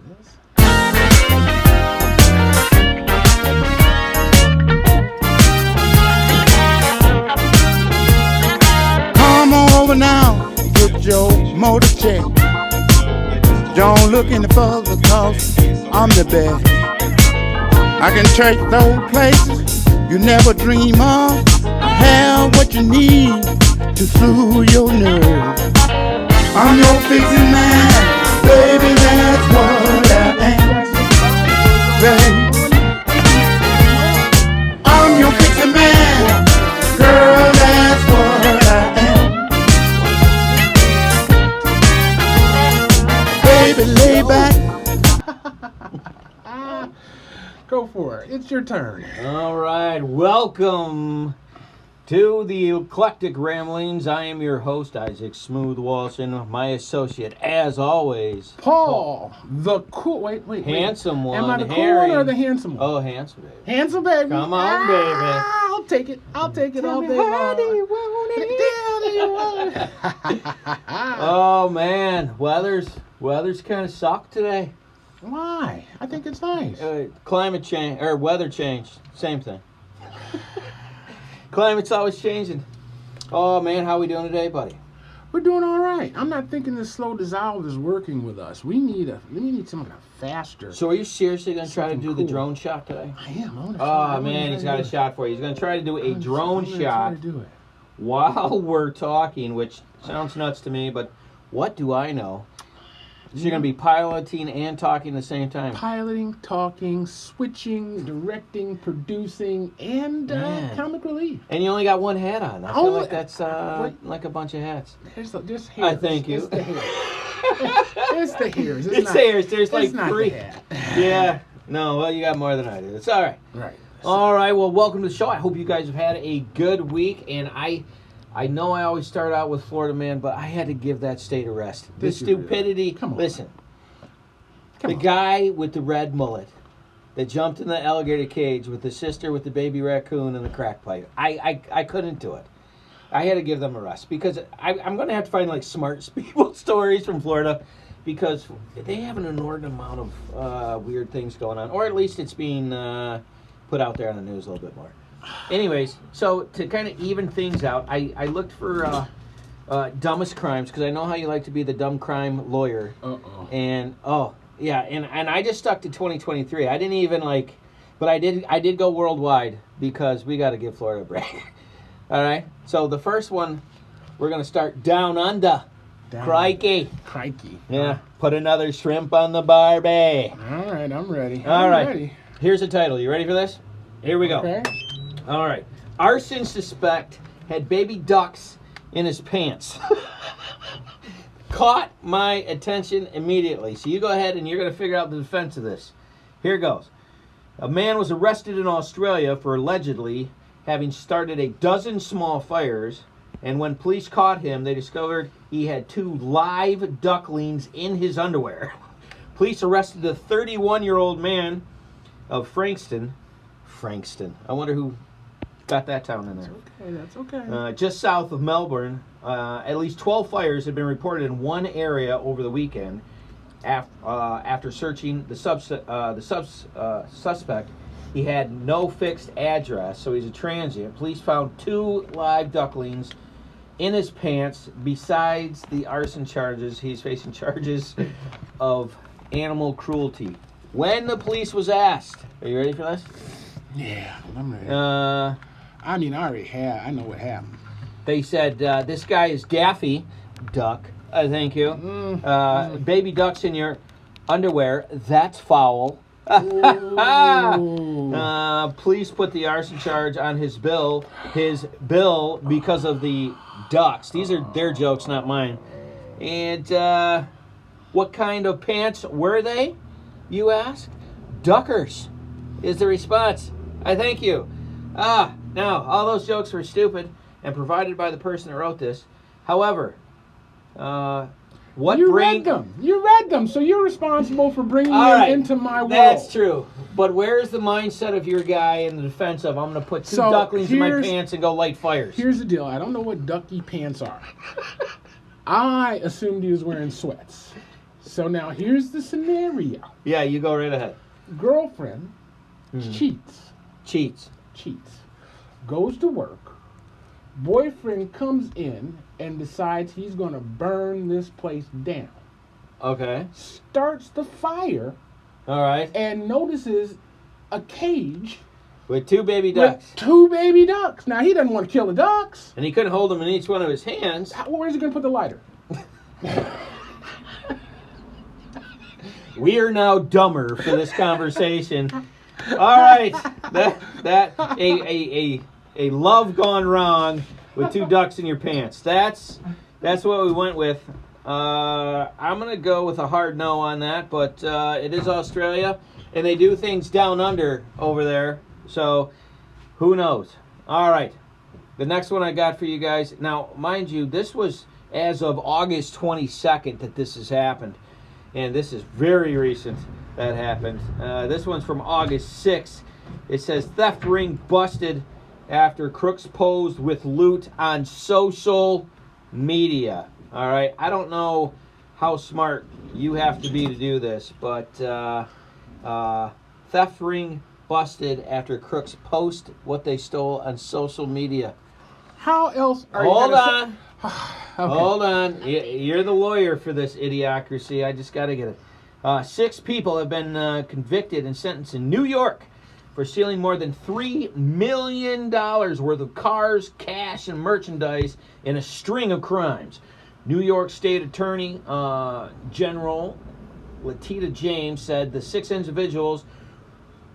this. Come on over now, get your motor check. Don't look any further, cause I'm the best. I can take those places you never dream of. I have what you need to soothe your nerves. I'm your fixing man, baby, that's what I am. Baby, I'm your fixing man, girl, that's what I am. Baby, lay back. Go for it. It's your turn. All right, welcome to the Eclectic Ramblings. I am your host, Isaac Smooth Walson. My associate, as always, Paul, the cool. Wait. handsome one. Am I the cool Harry. one or the handsome one? Oh, handsome baby. Handsome baby. Come on, baby. I'll take it. I'll take it all day How do you long. want it? How do you want it? Oh man, weather's kind of sucked today. Why? I think it's nice. Climate change or weather change, same thing. Climate's always changing. Oh man, how we doing today, buddy? We're doing all right. I'm not thinking this slow dissolve is working with us. We need something faster. So are you seriously going to try to Something do the cool. drone shot today? I am. I wanna Oh try- man, he's got a shot for you. He's going to try to do a drone I'm gonna shot Try to do it. while we're talking, which sounds nuts to me, but what do I know? So you're going to be piloting and talking at the same time. Piloting, talking, switching, directing, producing, and Man. comic relief. And you only got one hat on. I feel Oh, like that's what? like a bunch of hats. There's hairs. I thank you. It's the hairs. It's the hairs. It's It's not, there. There's like it's not three. the hat. Yeah. No, well, you got more than I do. It's all right. Right. All right, well, welcome to the show. I hope you guys have had a good week, and I know I always start out with Florida Man, but I had to give that state a rest. The Did you really? stupidity. Come on. Listen, Come the on. guy with the red mullet that jumped in the alligator cage with the sister with the baby raccoon and the crack pipe. I couldn't do it. I had to give them a rest because I'm going to have to find like smart people stories from Florida because they have an inordinate amount of weird things going on, or at least it's being put out there on the news a little bit more. Anyways, so to kind of even things out, I looked for dumbest crimes because I know how you like to be the dumb crime lawyer. Uh-oh. And and I just stuck to 2023. I didn't even but I did go worldwide because we got to give Florida a break. All right. So the first one, we're gonna start down under. Crikey. Crikey. Yeah. Put another shrimp on the barbie. All right, I'm ready. All I'm right. ready. Here's the title. You ready for this? Here we go. Okay. All right. Arson suspect had baby ducks in his pants. Caught my attention immediately. So you go ahead and you're going to figure out the defense of this. Here goes. A man was arrested in Australia for allegedly having started a dozen small fires, and when police caught him, they discovered he had 2 live ducklings in his underwear. Police arrested the 31-year-old man of Frankston. I wonder who got that town in there. Okay, that's okay. Just south of Melbourne. At least 12 fires had been reported in one area over the weekend. After searching the suspect, he had no fixed address, so he's a transient. Police found 2 live ducklings in his pants. Besides the arson charges, he's facing charges of animal cruelty. When the police was asked, are you ready for this? Yeah, I'm ready. Uh, I know what happened. They said, this guy is Daffy Duck. Thank you. Baby ducks in your underwear. That's foul. Police put the arson charge on his bill because of the ducks. These are their jokes, not mine. And what kind of pants were they, you ask? Duckers is the response. I thank you. Now, all those jokes were stupid and provided by the person that wrote this. However, You read them, so you're responsible for bringing them into my world. That's true. But where's the mindset of your guy in the defense of I'm going to put 2 ducklings in my pants and go light fires? Here's the deal. I don't know what ducky pants are. I assumed he was wearing sweats. So now here's the scenario. Yeah, you go right ahead. Girlfriend cheats. Cheats. Goes to work. Boyfriend comes in and decides he's going to burn this place down. Okay. Starts the fire All right. and notices a cage With 2 baby ducks. with 2 baby ducks. Now, he doesn't want to kill the ducks. And he couldn't hold them in each one of his hands. Where's he going to put the lighter? We are now dumber for this conversation. All right. A love gone wrong with 2 ducks in your pants. That's what we went with. I'm going to go with a hard no on that, but it is Australia, and they do things down under over there, so who knows? All right, the next one I got for you guys. Now, mind you, this was as of August 22nd that this has happened, and this is very recent that happened. This one's from August 6th. It says, theft ring busted after crooks posed with loot on social media. All right, I don't know how smart you have to be to do this, but theft ring busted after crooks post what they stole on social media. How else are you Hold gonna on. Okay. Hold on. You're the lawyer for this idiocracy. I just got to get it. 6 people have been convicted and sentenced in New York for stealing more than $3 million worth of cars, cash, and merchandise in a string of crimes. New York State Attorney General Letitia James said the 6 individuals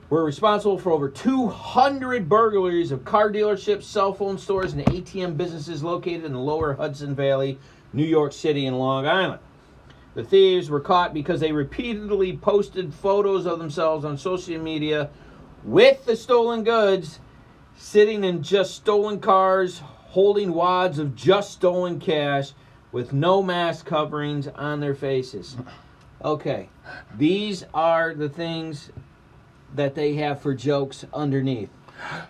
were responsible for over 200 burglaries of car dealerships, cell phone stores, and ATM businesses located in the lower Hudson Valley, New York City, and Long Island. The thieves were caught because they repeatedly posted photos of themselves on social media with the stolen goods, sitting in just stolen cars, holding wads of just stolen cash, with no mask coverings on their faces. Okay, these are the things that they have for jokes underneath.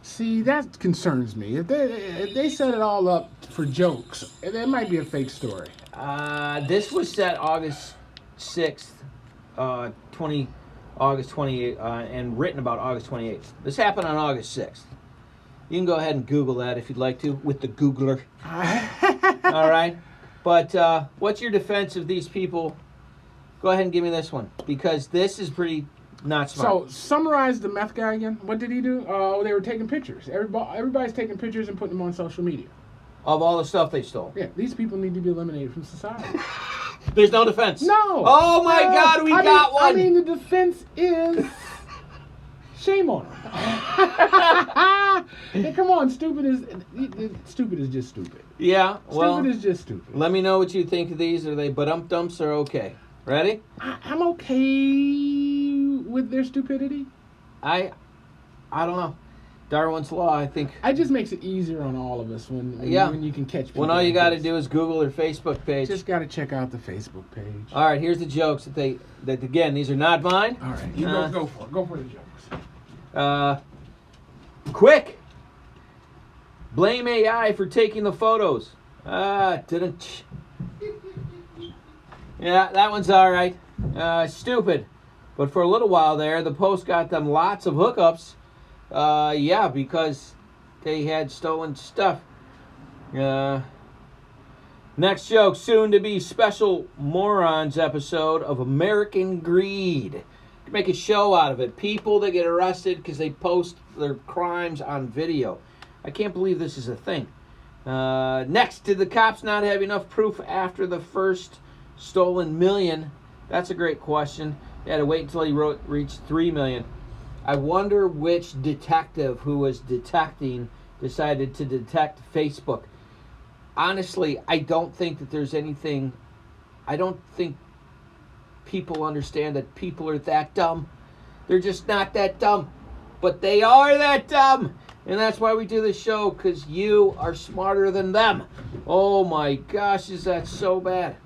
See, that concerns me. If they set it all up for jokes, that might be a fake story. This was set August 6th, August 28th, and written about August 28th. This happened on August 6th. You can go ahead and Google that if you'd like to, with the Googler. All right? But what's your defense of these people? Go ahead and give me this one, because this is pretty not smart. So, summarize the meth guy again. What did he do? Oh, they were taking pictures. Everybody's taking pictures and putting them on social media. Of all the stuff they stole. Yeah, these people need to be eliminated from society. There's no defense. No. Oh my God, we got one. I mean, the defense is shame on them. Hey, come on, stupid is just stupid. Yeah, well, Stupid is just stupid. let me know what you think of these. Are they but-dumps or okay? Ready? I'm okay with their stupidity. I don't know. Darwin's Law, I think. It just makes it easier on all of us when you can catch people. When all you like got to this. do is Google their Facebook page. Just got to check out the Facebook page. All right, here's the jokes that again, these are not mine. All right, you go for it. Go for the jokes. Quick! Blame AI for taking the photos. Didn't. Yeah, that one's all right. Stupid. But for a little while there, the Post got them lots of hookups. Yeah, because they had stolen stuff. Next joke, soon to be special morons episode of American Greed. Make a show out of it. People that get arrested because they post their crimes on video. I can't believe this is a thing. Next, did the cops not have enough proof after the first stolen million? That's a great question. They had to wait until he reached 3 million. I wonder which detective who was detecting decided to detect Facebook. Honestly, I don't think that there's anything. I don't think people understand that people are that dumb. They're just not that dumb. But they are that dumb. And that's why we do this show, because you are smarter than them. Oh my gosh, is that so bad.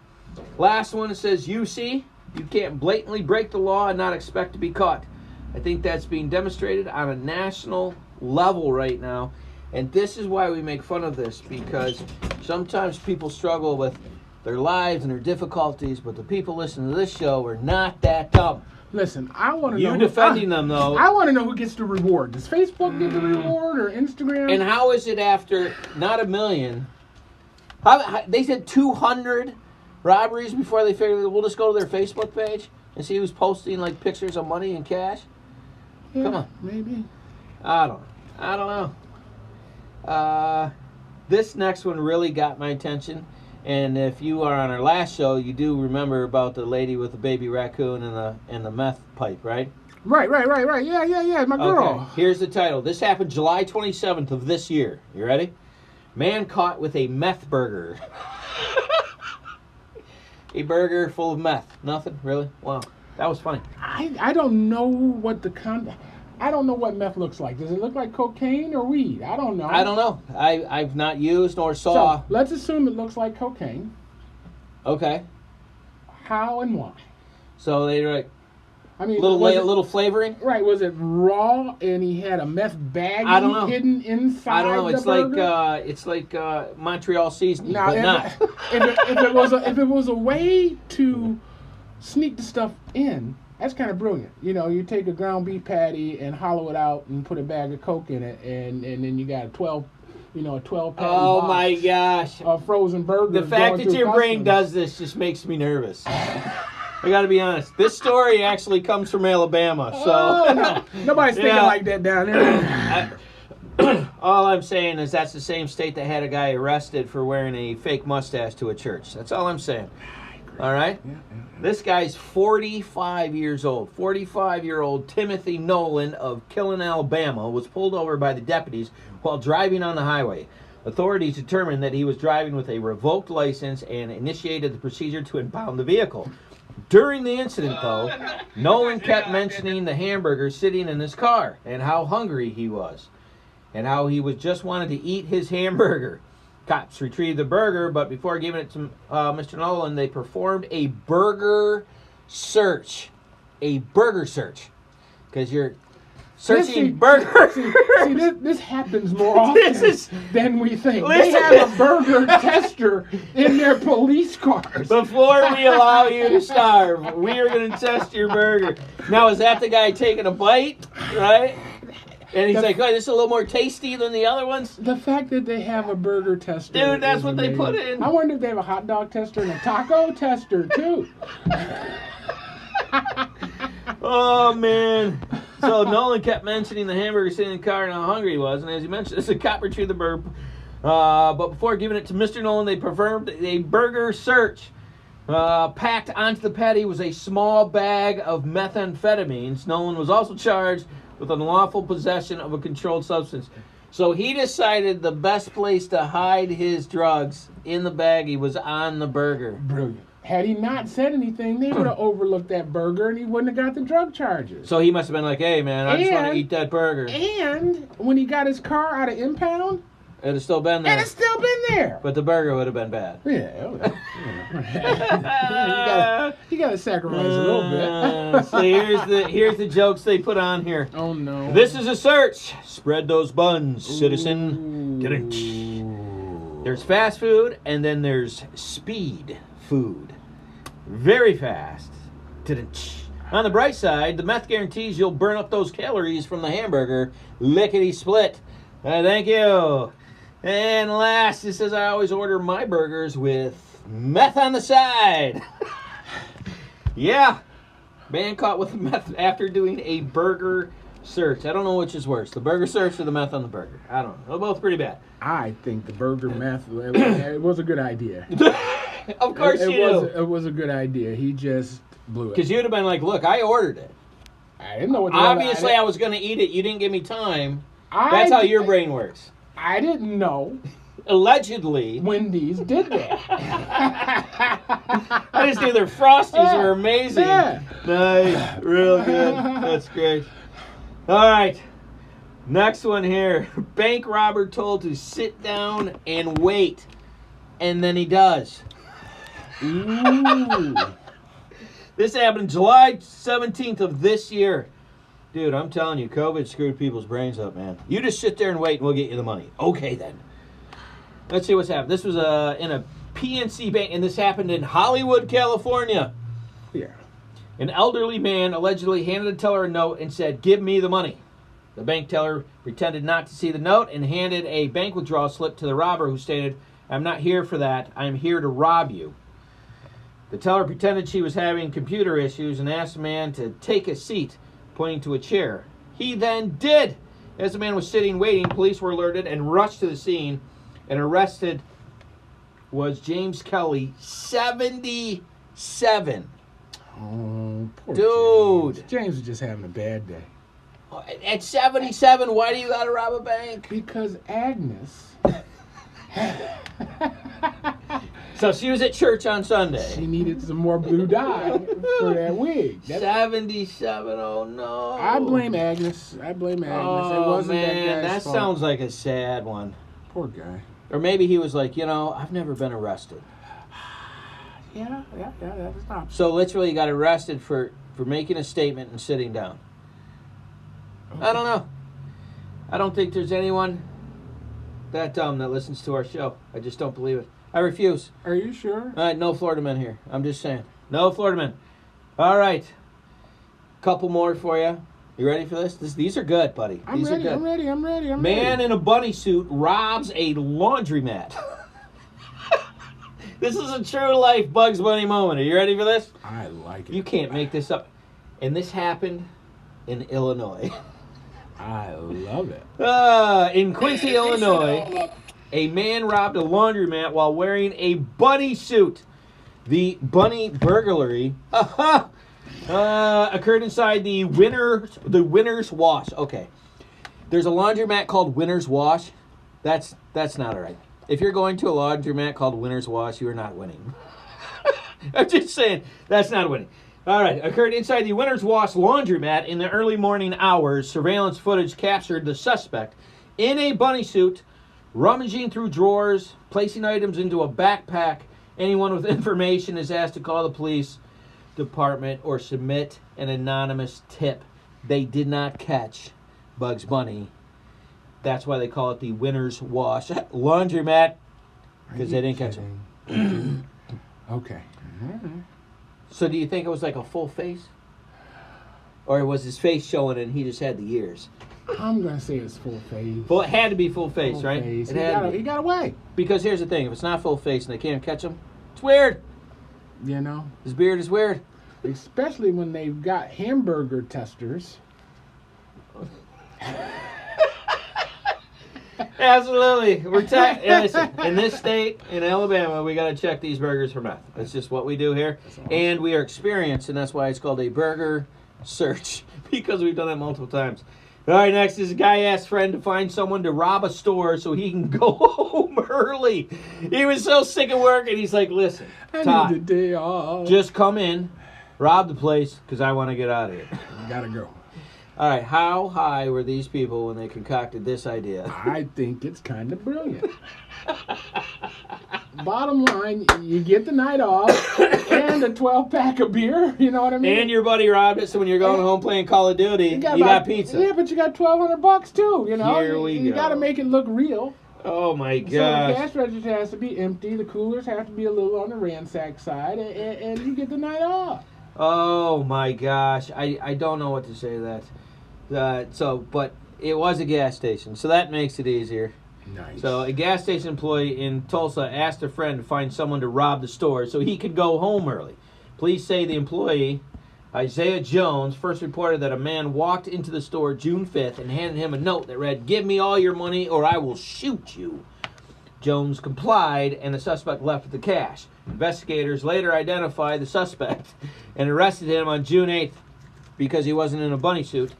Last one, it says, you can't blatantly break the law and not expect to be caught. I think that's being demonstrated on a national level right now. And this is why we make fun of this, because sometimes people struggle with their lives and their difficulties, but the people listening to this show are not that dumb. Listen, I want to know. You defending them, though. I want to know who gets the reward. Does Facebook get the reward or Instagram? And how is it after not 1 million? They said 200 robberies before they figured we'll just go to their Facebook page and see who's posting like pictures of money and cash. Yeah, Come on. maybe. I don't know. This next one really got my attention. And if you are on our last show, you do remember about the lady with the baby raccoon and the meth pipe, right? Right. Yeah. My girl. Okay. Here's the title. This happened July 27th of this year. You ready? Man caught with a meth burger. A burger full of meth. Nothing? Really? Wow. That was funny. I don't know what I don't know what meth looks like. Does it look like cocaine or weed? I don't know. I don't know. I've not used nor saw. So, let's assume it looks like cocaine. Okay. How and why? So they like I mean, little flavoring. Right? Was it raw and he had a meth bag I don't know. hidden inside? I don't know. The It's like Montreal seasoning, now, but not. if it was a way to sneak the stuff in, that's kind of brilliant. You know, you take a ground beef patty and hollow it out and put a bag of Coke in it, and then you got a 12 patty Oh box my gosh! of frozen burgers. The fact going that through your brain customs. does this just makes me nervous. I got to be honest. This story actually comes from Alabama, so Oh, no. Nobody's thinking Yeah. like that down there. all I'm saying is that's the same state that had a guy arrested for wearing a fake mustache to a church. That's all I'm saying. All right? This guy's 45 years old. 45-year-old Timothy Nolan of Killen, Alabama, was pulled over by the deputies while driving on the highway. Authorities determined that he was driving with a revoked license and initiated the procedure to impound the vehicle. During the incident, though, Nolan kept mentioning the hamburger sitting in his car and how hungry he was and how he was just wanted to eat his hamburger. Cops retrieved the burger, but before giving it to Mr. Nolan, they performed a burger search. A burger search. Because you're searching burgers. See, this happens more often This is- than we think. Listen. They have a burger tester in their police cars. Before we allow you to starve, we are going to test your burger. Now, is that the guy taking a bite, right? And he's like, oh, this is a little more tasty than the other ones? The fact that they have a burger tester. Dude, that's is what they amazing. put in. I wonder if they have a hot dog tester and a taco tester, too. Oh, man. So Nolan kept mentioning the hamburger sitting in the car and how hungry he was. And as he mentioned, this is a cop retrieved the burger. But before giving it to Mr. Nolan, they performed a burger search. Packed onto the patty was a small bag of methamphetamines. Nolan was also charged with unlawful possession of a controlled substance. So he decided the best place to hide his drugs in the baggie was on the burger. Brilliant. Had he not said anything, they would have overlooked that burger and he wouldn't have got the drug charges. So he must have been like, hey, man, I just want to And- eat that burger. And when he got his car out of impound, It'd have still been there. and it's still been there. But the burger would have been bad. Yeah. you gotta sacrifice a little bit. So here's the jokes they put on here. Oh no. This is a search. Spread those buns, citizen. Ooh. There's fast food, and then there's speed food. Very fast. On the bright side, the meth guarantees you'll burn up those calories from the hamburger. Lickety split. Thank you. And last, it says I always order my burgers with meth on the side. Yeah. Man caught with meth after doing a burger search. I don't know which is worse, the burger search or the meth on the burger. I don't know. They're both pretty bad. I think the burger meth, it was a good idea. Of course you do. It was a good idea. He just blew it. Because you'd have been like, look, I ordered it. I didn't know what the Obviously, hell I was going to eat it. You didn't give me time. I That's how did- your brain works. I didn't know Allegedly. Wendy's did that. I just knew their Frosties were amazing. Yeah. Nice. Real good. That's great. All right. Next one here. Bank robber told to sit down and wait. And then he does. Ooh. This happened July 17th of this year. Dude, I'm telling you, COVID screwed people's brains up, man. You just sit there and wait and we'll get you the money. Okay, then. Let's see what's happened. This was in a PNC Bank, and this happened in Hollywood, California. Yeah. An elderly man allegedly handed the teller a note and said, "Give me the money." The bank teller pretended not to see the note and handed a bank withdrawal slip to the robber, who stated, "I'm not here for that. I'm here to rob you." The teller pretended she was having computer issues and asked the man to take a seat, pointing to a chair. He then did. As the man was sitting waiting, police were alerted and rushed to the scene, and arrested was James Kelly, 77. Oh, poor Dude. James. James was just having a bad day. At 77, why do you gotta rob a bank? Because Agnes, So she was at church on Sunday. she needed some more blue dye for that wig. 77, oh no. I blame Agnes. I blame Agnes. It Oh wasn't man, that guy's that fault. sounds like a sad one. Poor guy. Or maybe he was like, I've never been arrested. Yeah, that's not. So literally got arrested for making a statement and sitting down. I don't know. I don't think there's anyone that dumb that listens to our show. I just don't believe it. I refuse. Are you sure? All right, no Florida men here. I'm just saying. No Florida men. All right. Couple more for you. You ready for this? These are good, buddy. I'm These ready. are good. I'm ready. I'm ready. I'm Man ready. in a bunny suit robs a laundromat. This is a true life Bugs Bunny moment. Are you ready for this? I like it. You can't make this up. And this happened in Illinois. I love it. In Quincy, Illinois, a man robbed a laundromat while wearing a bunny suit. The bunny burglary occurred inside the Winner's Wash. Okay, there's a laundromat called Winner's Wash. That's not all right. If you're going to a laundromat called Winner's Wash, you are not winning. I'm just saying, that's not winning. All right, occurred inside the Winner's Wash laundromat in the early morning hours. Surveillance footage captured the suspect in a bunny suit, rummaging through drawers, placing items into a backpack. Anyone with information is asked to call the police department or submit an anonymous tip. They did not catch Bugs Bunny. That's why they call it the Winner's Wash laundromat, because they didn't catch him. Okay. So do you think it was like a full face? Or was his face showing and he just had the ears? I'm gonna say it's full face. Well, it had to be full face, Full right? face. It He had got, to be. he got away. Because here's the thing, if it's not full face and they can't catch him, it's weird. You know, His beard is weird. especially when they've got hamburger testers. Absolutely. Listen, in this state, in Alabama, we got to check these burgers for meth. That's just what we do here. And we are experienced, and that's why it's called a burger search, because we've done that multiple times. All right, next is a guy asked friend to find someone to rob a store so he can go home early. He was so sick of work, and he's like, listen, I Todd, need the day off. just come in, rob the place, because I want to get out of here. Gotta go. All right, how high were these people when they concocted this idea? I think it's kind of brilliant. Bottom line, you get the night off and a 12-pack of beer. You know what I mean? And your buddy robbed it, so when you're going home playing Call of Duty, you got about- pizza. Yeah, but you got $1,200 too. You know, Here we you go. got to make it look real. Oh my So the gosh. cash register has to be empty. The coolers have to be a little on the ransack side, and you get the night off. Oh my gosh. I don't know what to say to that. But it was a gas station, so that makes it easier. Nice. So a gas station employee in Tulsa asked a friend to find someone to rob the store so he could go home early. Police say the employee, Isaiah Jones, first reported that a man walked into the store June 5th and handed him a note that read, "Give me all your money or I will shoot you." Jones complied, and the suspect left with the cash. Investigators later identified the suspect and arrested him on June 8th because he wasn't in a bunny suit.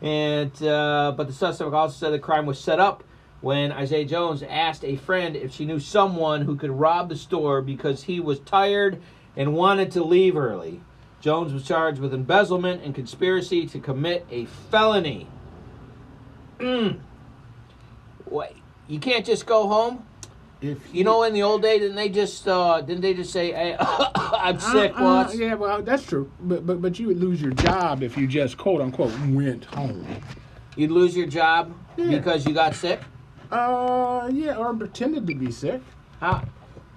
But the suspect also said the crime was set up when Isaiah Jones asked a friend if she knew someone who could rob the store because he was tired and wanted to leave early. Jones was charged with embezzlement and conspiracy to commit a felony. What? You can't just go home? If You know, in the old days, didn't they just say, "Hey, I'm sick, boss"? Yeah, well, that's true. But you would lose your job if you just quote unquote went home. You'd lose your job Yeah. because you got sick? Yeah, or pretended to be sick. How?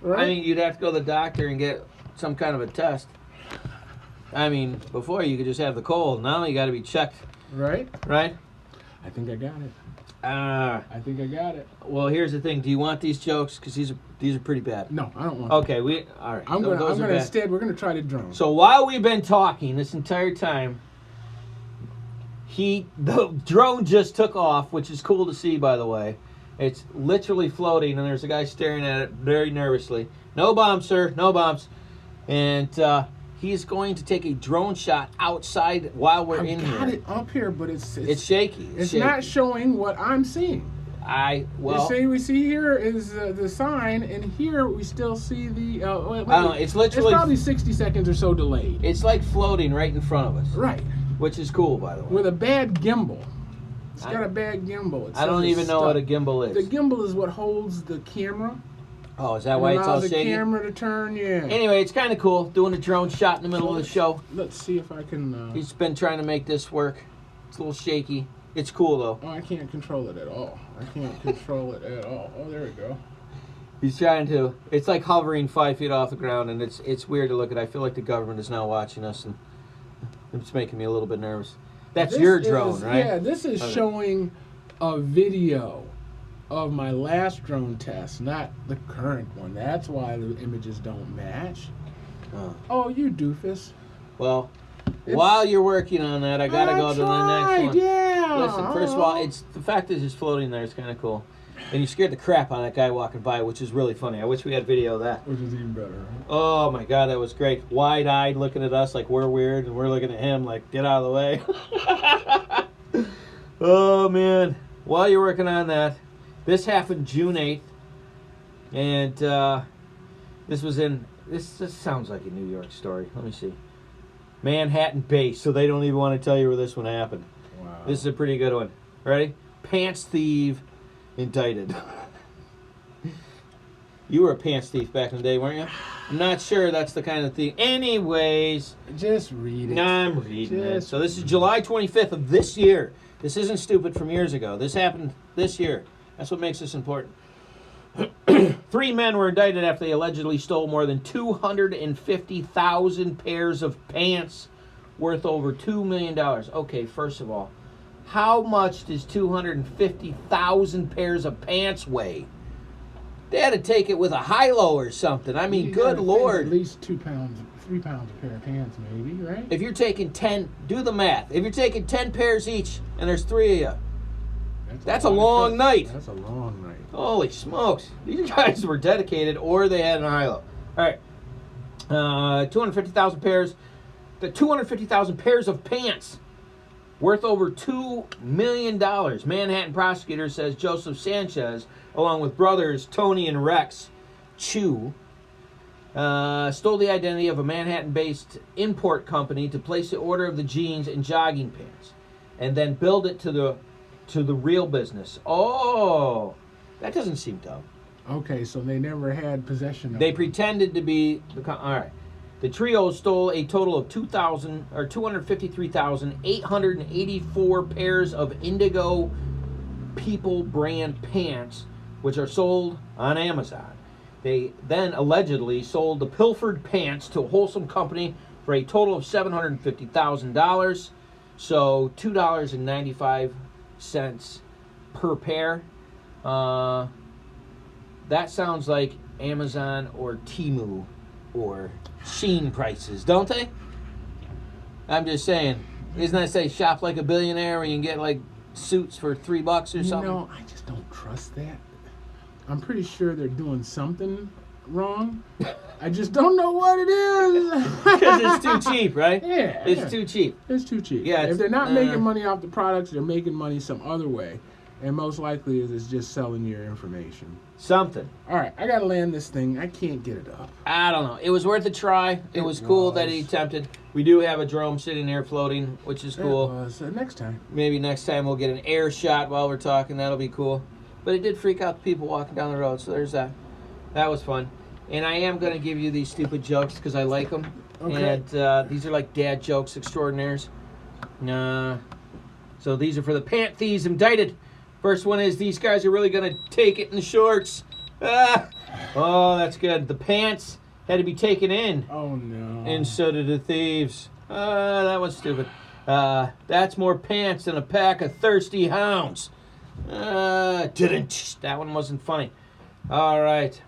Right? I mean, you'd have to go to the doctor and get some kind of a test. I mean, before you could just have the cold. Now you got to be checked, right? right? I think I got it. Uh, I think I got it. well, here's the thing. Do you want these jokes? Because these are pretty bad. No, I don't want. Okay, all right. I'm so gonna. those I'm are gonna bad. instead. We're gonna try the drone. So while we've been talking this entire time, the drone just took off, which is cool to see, by the way. It's literally floating, and there's a guy staring at it very nervously. No bombs, sir. No bombs. And he's going to take a drone shot outside while we're in I got here. it up here, but it's shaky. It's shaky. not showing what I'm seeing. Well, we see here is the sign, and here we still see the. I don't know. It's literally. It's probably 60 seconds or so delayed. It's like floating right in front of us, Right. which is cool, by the way. With a bad gimbal. It's got a bad gimbal. I don't even know what a gimbal is. The gimbal is what holds the camera. Oh, is that why it's all allows shaky? the camera to turn, yeah. Anyway, it's kind of cool doing a drone shot in the middle of the show. Let's see if I can. He's been trying to make this work. It's a little shaky. It's cool though. Oh, I can't control it at all. I can't control it at all. Oh, there we go. He's trying to. It's like hovering 5 feet off the ground, and it's weird to look at. I feel like the government is now watching us, and it's making me a little bit nervous. That's This your drone, is- right? Yeah, this is Okay. showing a video of my last drone test, not the current one. That's why the images don't match. Oh, you doofus. Well, It's- while you're working on that, I gotta go to the next one. Yeah. Listen, first of all, it's the fact that it's floating there is kind of cool, and you scared the crap out of that guy walking by, which is really funny. I wish we had video of that. Which is even better. Oh my god, that was great. Wide-eyed, looking at us like we're weird, and we're looking at him like, get out of the way. Oh man, while you're working on that, this happened June 8th, and this sounds like a New York story. Let me see. Manhattan base, so they don't even want to tell you where this one happened. Wow. This is a pretty good one. Ready? Pants thief indicted. You were a pants thief back in the day, weren't you? I'm not sure that's the kind of thing. Anyways, Just read it. I'm reading it. Just So this is July 25th of this year. This isn't stupid from years ago. This happened this year. That's what makes this important. 3 men were indicted after they allegedly stole more than 250,000 pairs of pants worth over $2 million. Okay, first of all, how much does 250,000 pairs of pants weigh? They had to take it with a high-low or something. I mean, You good gotta think Lord. At least 2 pounds, 3 pounds a pair of pants, maybe, right? If you're taking 10, do the math. If you're taking 10 pairs each and there's 3 of you, that's a lot of long cooks. night. That's a long night. Holy smokes. These guys were dedicated or they had an high-low. All right. 250,000 pairs. The 250,000 pairs of pants worth over $2 million. Manhattan prosecutor says Joseph Sanchez, along with brothers Tony and Rex Chu, stole the identity of a Manhattan-based import company to place the order of the jeans and jogging pants, and then build it to the real business. Oh, that doesn't seem dumb. Okay, so they never had possession of They them. pretended to be all right. The trio stole a total of 253,884 pairs of Indigo People brand pants, which are sold on Amazon. They then allegedly sold the pilfered pants to a Wholesome company for a total of $750,000. So $2.95 per pair. That sounds like Amazon or Temu or Shein prices, don't they? I'm just saying. Isn't that say shop like a billionaire where you can get like suits for $3 or something? You know, I just don't trust that. I'm pretty sure they're doing something wrong. I just don't know what it is. Because it's too cheap, right? Yeah. It's too cheap. It's too cheap. Yeah, If they're not it's- making money off the products, they're making money some other way. And most likely it's just selling your information. Something. All right, I got to land this thing. I can't get it up. I don't know. It was worth a try. It was cool that he attempted. We do have a drone sitting there floating, which is cool. Next time. Maybe next time we'll get an air shot while we're talking. That'll be cool. But it did freak out the people walking down the road, so there's that. That was fun. And I am going to give you these stupid jokes because I like them. Okay. And these are like dad jokes extraordinaires. So these are for the pant thieves indicted. First one is, these guys are really going to take it in the shorts. Oh, that's good. The pants had to be taken in, Oh no. and so did the thieves. That was stupid. That's more pants than a pack of thirsty hounds. That one wasn't funny. All right.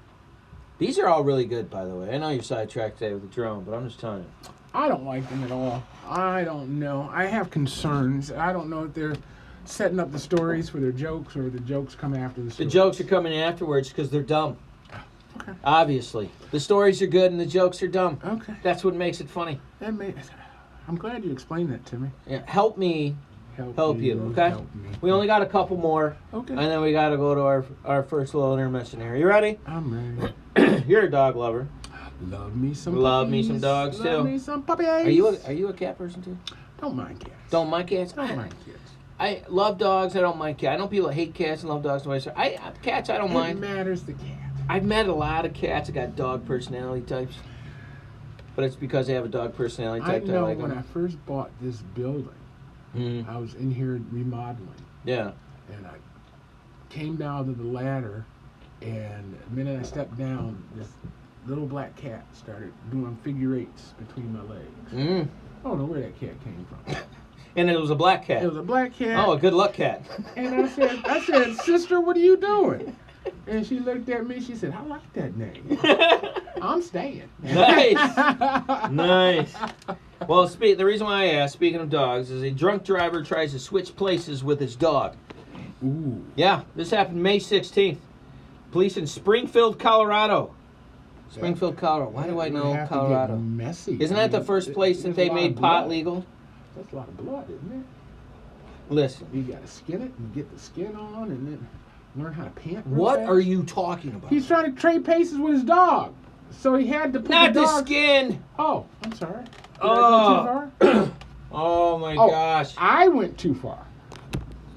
These are all really good, by the way. I know you're sidetracked today with the drone, but I'm just telling you. I don't like them at all. I don't know. I have concerns. I don't know if they're setting up the stories for their jokes or the jokes come after the The stories. jokes are coming afterwards because they're dumb. Okay. Obviously. The stories are good and the jokes are dumb. Okay. That's what makes it funny. I'm glad you explained that to me. Yeah, help me help you, okay? Help me. We only got a couple more, Okay. and then we got to go to our first little intermission here. You ready? I'm ready. You're a dog lover. Love me some Love me puppies. some dogs, Love too. me some puppies. Are you a cat person too? Don't mind cats. Don't mind cats? Don't mind cats. I love dogs. I don't mind cats. I know people that hate cats and love dogs. Cats, I don't It mind. matters the cat. I've met a lot of cats that got dog personality types, but it's because they have a dog personality I type that I know like when I them. first bought this building, Mhm. I was in here remodeling, Yeah. and I came down to the ladder, and the minute I stepped down, this little black cat started doing figure eights between my legs. Mm. I don't know where that cat came from. And it was a black cat. It was a black cat. Oh, a good luck cat. And I said, sister, what are you doing? And she looked at me. She said, I like that name. I'm staying. Nice. Nice. Well, the reason why I asked, speaking of dogs, is a drunk driver tries to switch places with his dog. Ooh. Yeah, this happened May 16th. Police in Springfield, Colorado. Springfield, Colorado. Why do I It would know have to Colorado? get messy. Isn't that the first place that they made pot legal? That's a lot of blood, isn't Listen, it? You got to skin it and get the skin on, and then learn how to pant. real what fast. are you talking about? He's trying to trade paces with his dog, so he had to put Not the the dog. skin. Oh, I'm sorry. Did Oh. I go too far? Oh my Oh. gosh. I went too far.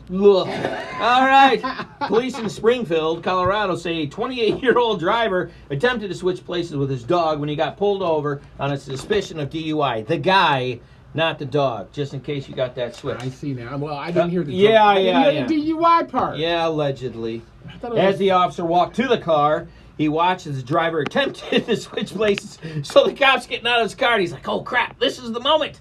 Look. All right. Police in Springfield, Colorado say a 28-year-old driver attempted to switch places with his dog when he got pulled over on a suspicion of DUI. The guy, not the dog, just in case you got that switch. I see now. Well, I didn't hear the yeah, I didn't yeah, hear the DUI part. Yeah, allegedly. I thought it As was- the officer walked to the car, he watched as the driver attempted to switch places. So the cop's getting out of his car, and he's like, oh, crap, this is the moment.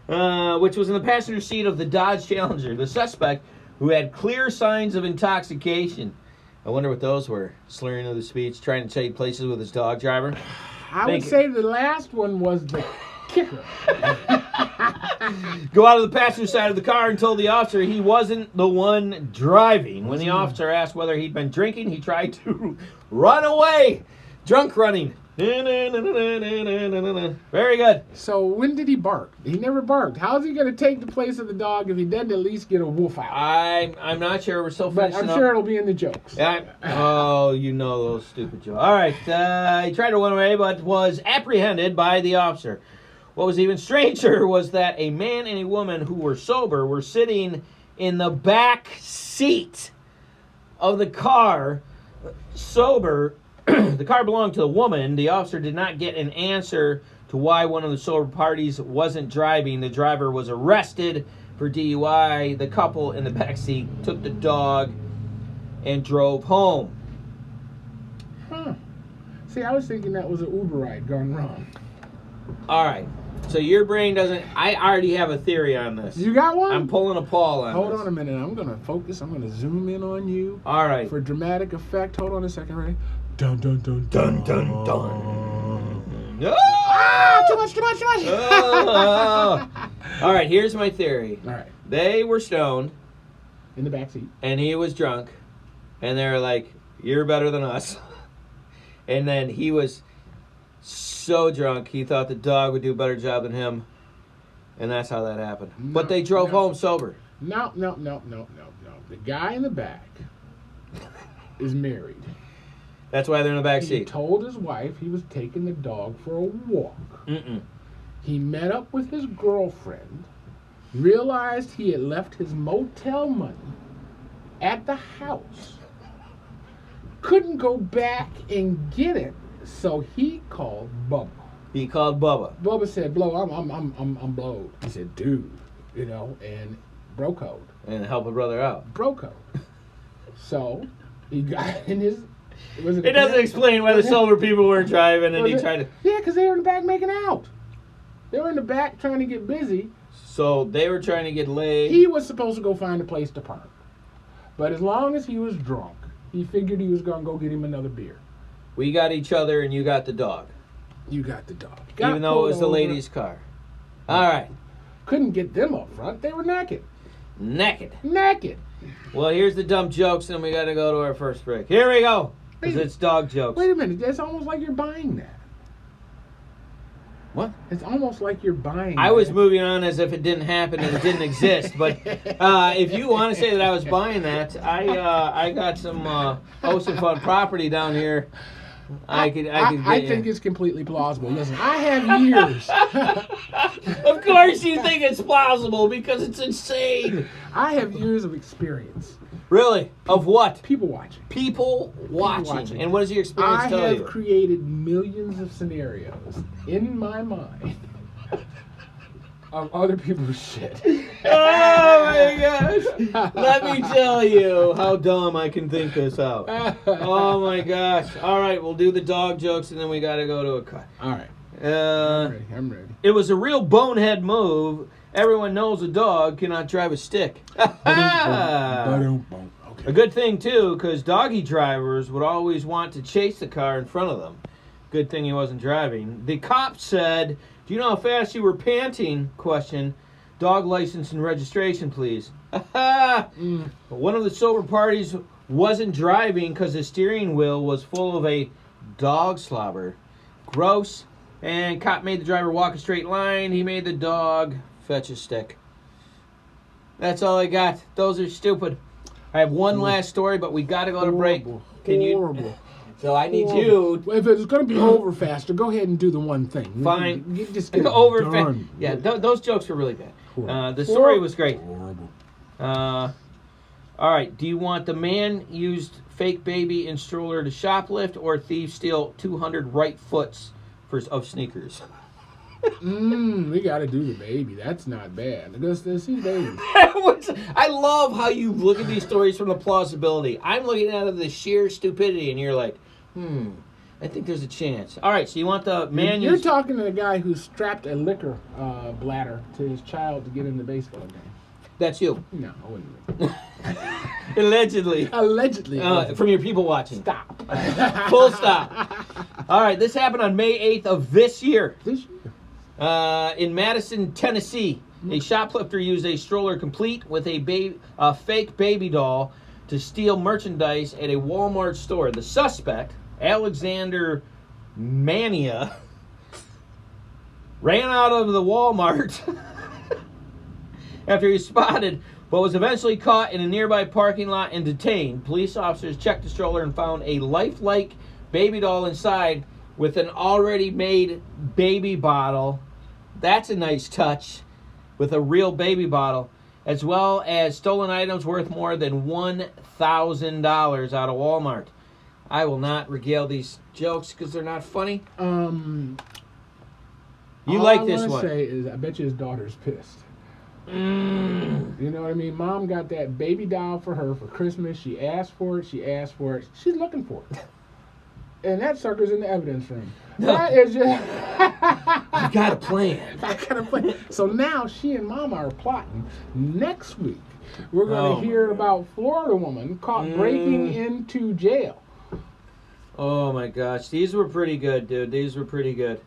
Which was in the passenger seat of the Dodge Challenger. The suspect, who had clear signs of intoxication. I wonder what those were. Slurring of the speech, trying to trade places with his dog driver. I would say the last one was the kicker. Go out of the passenger side of the car and told the officer he wasn't the one driving. When the officer asked whether he'd been drinking, he tried to run away. Drunk running. Very good. So when did he bark? He never barked. How's he going to take the place of the dog if he doesn't at least get a woof out? I'm not sure. We're still But finishing I'm up. sure it'll be in the jokes. Oh, you know those stupid jokes. All right. He tried to run away, but was apprehended by the officer. What was even stranger was that a man and a woman who were sober were sitting in the back seat of the car, sober. The car belonged to the woman. The officer did not get an answer to why one of the sober parties wasn't driving. The driver was arrested for DUI. The couple in the back seat took the dog and drove home. Huh. See, I was thinking that was an Uber ride gone wrong. All right. So your brain doesn't... I already have a theory on this. You got one? I'm pulling a Paul on Hold this. on a minute. I'm going to focus. I'm going to zoom in on you. All right. For dramatic effect. Hold on a second. Ready? Dun, dun, dun, dun, dun, dun. Ah! Too much, too much, too much. Oh. All right, here's my theory. All right. They were stoned, In the back seat. and he was drunk, and they were like, you're better than us. And then he was so drunk, he thought the dog would do a better job than him, and that's how that happened. But they drove home sober. No. The guy in the back is married. That's why they're in the back He seat. told his wife he was taking the dog for a walk. Mm-mm. He met up with his girlfriend, realized he had left his motel money at the house, couldn't go back and get it, so he called Bubba. He called Bubba. Bubba said, "Blow, I'm blowed." He said, "Dude, and bro code, And help a brother out. bro code." So he got in his Was It doesn't explain why the sober people weren't driving and he tried to. Yeah, because they were in the back making out. They were in the back trying to get busy. So they were trying to get laid. He was supposed to go find a place to park. But as long as he was drunk, he figured he was going to go get him another beer. We got each other and you got the dog. You got the dog. Even though it was the lady's car. All right. Couldn't get them up front. They were naked. Naked. Naked. Well, here's the dumb jokes, and we got to go to our first break. Here we go. Because it's dog jokes. Wait a minute. That's almost like you're buying that. What? It's almost like you're buying I that. was moving on as if it didn't happen and it didn't exist. But if you want to say that I was buying that, I got some Ocean Fund property down here. I think it's completely plausible. Listen, I have years. Of course you think it's plausible because it's insane. I have years of experience. Really? Of what? People watching. People watching. And what does your experience I tell have you? created millions of scenarios in my mind of other people's shit. Oh my gosh. Let me tell you how dumb I can think this out. Oh my gosh. All right, we'll do the dog jokes and then we got to go to a cut. All right. I'm ready. It was a real bonehead move. Everyone knows a dog cannot drive a stick. A Okay. good thing, too, because doggy drivers would always want to chase the car in front of them. Good thing he wasn't driving. The cop said, "Do you know how fast you were panting?" Question. "Dog license and registration, please." One of the sober parties wasn't driving because the steering wheel was full of a dog slobber. Gross. And cop made the driver walk a straight line. He made the dog fetch a stick. That's all I got. Those are stupid. I have one last story, but we got to go to break. Horrible. So I need you. Well, if it's going to be over faster, go ahead and do the one thing. Fine. You just get Over. done. Yeah, those jokes were really bad. Horrible. The story was great. Horrible. All right. Do you want the man used fake baby in stroller to shoplift, or thief steal 200 right foots of sneakers? We got to do the baby. That's not bad. Let's see the baby. I love how you look at these stories from the plausibility. I'm looking at it of the sheer stupidity, and you're like, I think there's a chance. All right, so you want the man You're used... talking to the guy who strapped a liquor bladder to his child to get in the baseball game. That's you. No, I wouldn't. Allegedly. Allegedly. From your people watching. Stop. Full stop. All right, this happened on May 8th of this year. This year. In Madison, Tennessee, a shoplifter used a stroller complete with a fake baby doll to steal merchandise at a Walmart store. The suspect, Alexander Mania, ran out of the Walmart after he was spotted, but was eventually caught in a nearby parking lot and detained. Police officers checked the stroller and found a lifelike baby doll inside with an already made baby bottle. That's a nice touch, with a real baby bottle, as well as stolen items worth more than $1,000 out of Walmart. I will not regale these jokes because they're not funny. You like this one. All I want to say is I bet you his daughter's pissed. You know what I mean? Mom got that baby doll for her for Christmas. She asked for it. She's looking for it. And that sucker's in the evidence room. That is just... I got a plan. I got a plan. So now she and Mama are plotting. Next week, we're going to hear about Florida woman caught breaking into jail. Oh my gosh, these were pretty good, dude. These were pretty good.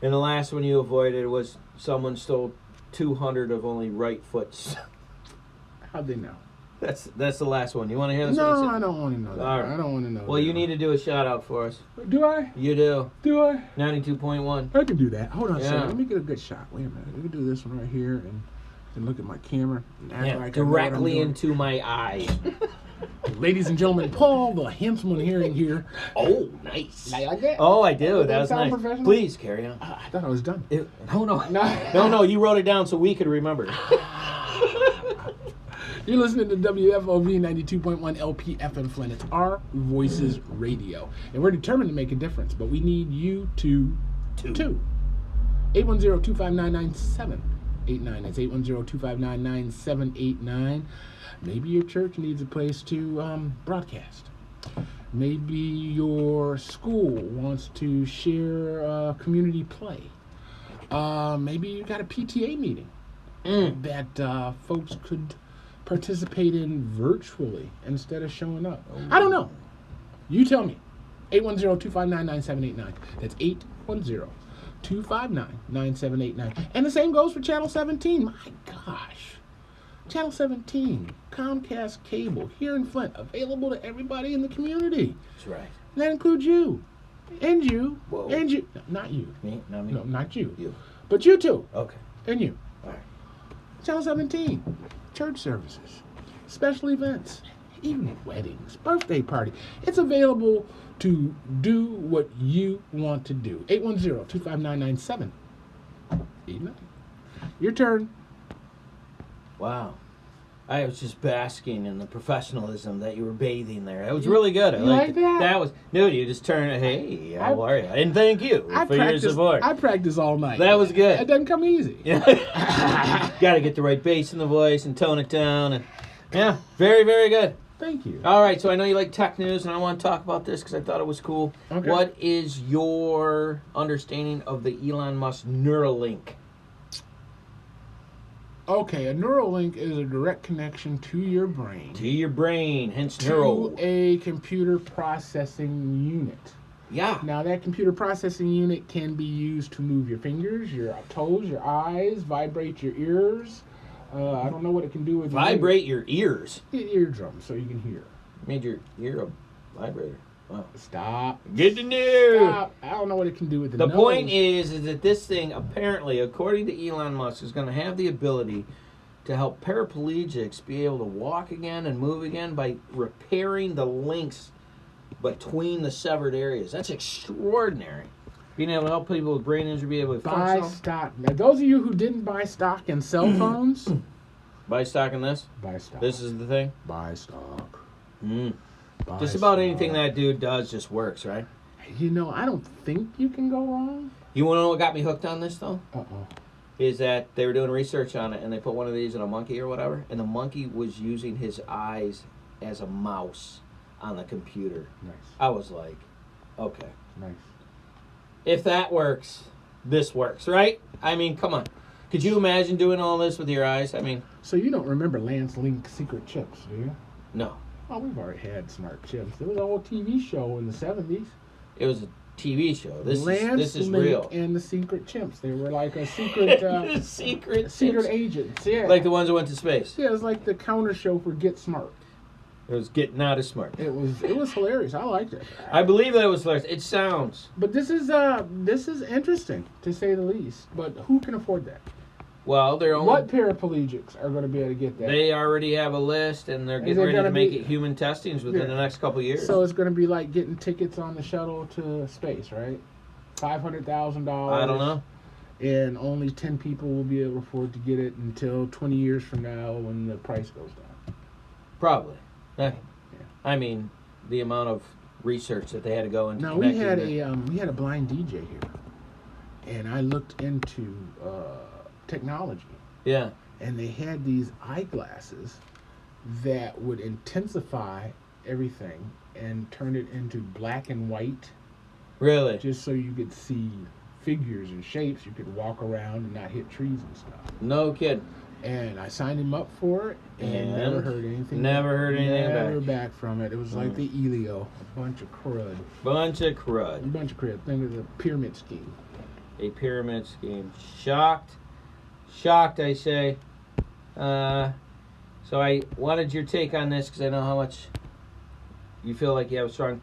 And the last one you avoided was someone stole 200 of only right foots. How'd they know? That's the last one. You want to hear this No, one? I don't want to know that. All right. I don't want to know Well, that. you need to do a shout out for us. Do I? You do. Do I? 92.1. I can do that. Hold on a Yeah. second. Let me get a good shot. Wait a minute. Let me do this one right here and look at my camera. And act like I know what I'm directly doing. into my eye. Ladies and gentlemen, Paul, the handsome one hearing here. Oh, nice. Like that? Oh, I do. Does That was sound nice. professional? Please carry on. I thought I was done. No. You wrote it down so we could remember. You're listening to WFOV 92.1 LPFM Flint. It's our Voices Radio. And we're determined to make a difference, but we need you to 810-259-9789. That's 810-259-9789. Maybe your church needs a place to broadcast. Maybe your school wants to share a community play. Maybe you got a PTA meeting that folks could participate in virtually instead of showing up. I don't know. You tell me. 810-259-9789. That's 810-259-9789. And the same goes for Channel 17. My gosh. Channel 17, Comcast Cable, here in Flint, available to everybody in the community. That's right. And that includes you. And you. Whoa. And you. No, not you. Me? Not me? No, not you. You. But you too. Okay. And you. All right. Channel 17, church services, special events, even weddings, birthday party. It's available to do what you want to do. 810-259-9789. Your turn. Wow. I was just basking in the professionalism that you were bathing there. That was really good. I You liked like it. that? That was, dude, you just turned, hey, how are you? And thank you for your support. I practice all night. That was good. It doesn't come easy. Yeah. Got to get the right bass in the voice and tone it down. And yeah, very, very good. Thank you. All right, so I know you like tech news, and I want to talk about this because I thought it was cool. Okay. What is your understanding of the Elon Musk Neuralink? Okay, a Neuralink is a direct connection to your brain. To your brain, hence To neural. a computer processing unit. Yeah. Now, that computer processing unit can be used to move your fingers, your toes, your eyes, vibrate your ears. I don't know what it can do with Vibrate your ears. your eardrum so you can hear. Made your ear a vibrator. Wow. Stop. Good to know. Stop. I don't know what it can do with the The nose. point is that this thing, apparently, according to Elon Musk, is going to have the ability to help paraplegics be able to walk again and move again by repairing the links between the severed areas. That's extraordinary. Being able to help people with brain injury be able to Buy function. stock. Now, those of you who didn't buy stock in cell phones, Buy stock in this? buy stock. This is the thing? Buy stock. Mm. Buy Just about stock. anything that dude does just works, right? You know, I don't think you can go wrong. You want to know what got me hooked on this, though? Uh-oh. Is that they were doing research on it, and they put one of these in a monkey or whatever, and the monkey was using his eyes as a mouse on the computer. Nice. I was like, okay. Nice. If that works, this works, right? I mean, come on. Could you imagine doing all this with your eyes? I mean, So you don't remember Lance Link secret chips, do you? no. Oh, we've already had smart chips. There was a whole TV show in the 70s. It was a TV show. This Lance is Link real. and the secret chimps. They were like a secret secret secret tips. agents. Yeah. Like the ones that went to space. Yeah, it was like the counter show for Get Smart. It was getting out of smart. It was hilarious. I liked it. I believe that it was hilarious. It sounds. But this is interesting to say the least. But who can afford that? Well, they're only. What paraplegics are going to be able to get that? They already have a list, and they're Is getting it ready to gonna make be- it human testings within Yeah. the next couple of years. So it's going to be like getting tickets on the shuttle to space, right? $500,000. I don't know. And only 10 people will be able to afford to get it until 20 years from now when the price goes down. Probably. I mean, the amount of research that they had to go into. Now we connecting had the- we had a blind DJ here, and I looked into technology, Yeah. and they had these eyeglasses that would intensify everything and turn it into black and white, Really. just so you could see figures and shapes. You could walk around and not hit trees and stuff. No kidding. And I signed him up for it, and never And heard anything. never heard anything never back. back from it. It was like the Elio, a bunch of crud. Bunch of A crud. bunch of crud. Think of the pyramid scheme. A pyramid scheme. Shocked. Shocked, I say. So I wanted your take on this because I know how much you feel like you have a strong.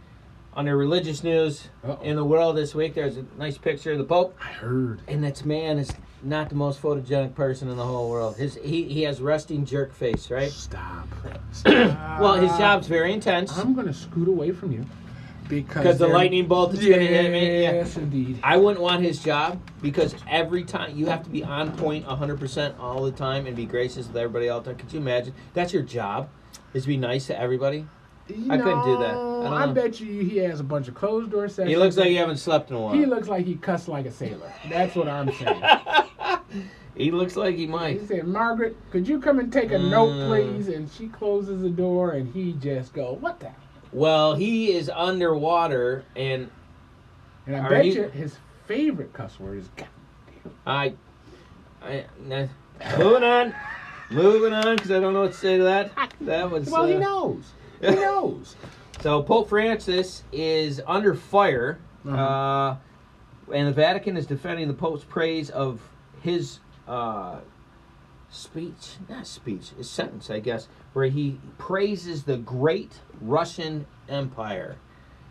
Under religious news Uh-oh. in the world this week, there's a nice picture of the Pope. I heard. And this man is not the most photogenic person in the whole world. He has resting jerk face, right? Stop. Well, his job's very intense. I'm going to scoot away from you Because the they're- lightning bolt is going to hit me. Yeah. Yes, indeed. I wouldn't want his job because every time you have to be on point 100% all the time and be gracious with everybody all the time. Could you imagine? That's your job, is to be nice to everybody. I couldn't do that. I don't know. bet you he has a bunch of closed door sessions. He looks like you haven't slept in a while. He looks like he cussed like a sailor. That's what I'm saying. He looks like he He might. said, "Margaret, could you come and take a note, please?" And she closes the door, and he just go, "What the Well, he is underwater, and And I Are bet you- you his favorite cuss word is goddamn. moving on, because I don't know what to say to that. That was Well, he knows. He knows. So Pope Francis is under fire, Uh-huh. and the Vatican is defending the Pope's praise of his his sentence, I guess, where he praises the great Russian Empire.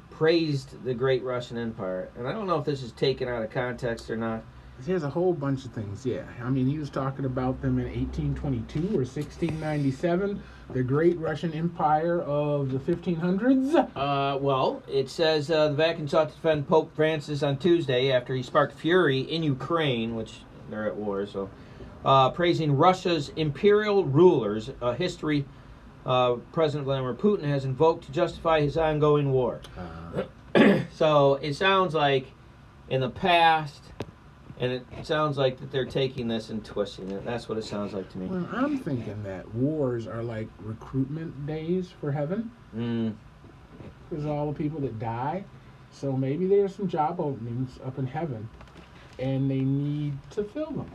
Praised the great Russian Empire. And I don't know if this is taken out of context or not. There's a whole bunch of things, yeah. I mean, he was talking about them in 1822 or 1697, the great Russian Empire of the 1500s. Well, it says the Vatican sought to defend Pope Francis on Tuesday after he sparked fury in Ukraine, which they're at war, so praising Russia's imperial rulers, a history President Vladimir Putin has invoked to justify his ongoing war. So it sounds like in the past, and it sounds like that they're taking this and twisting it. That's what it sounds like to me. Well, I'm thinking that wars are like recruitment days for heaven. Because all the people that die. So maybe there's some job openings up in heaven, and they need to fill them.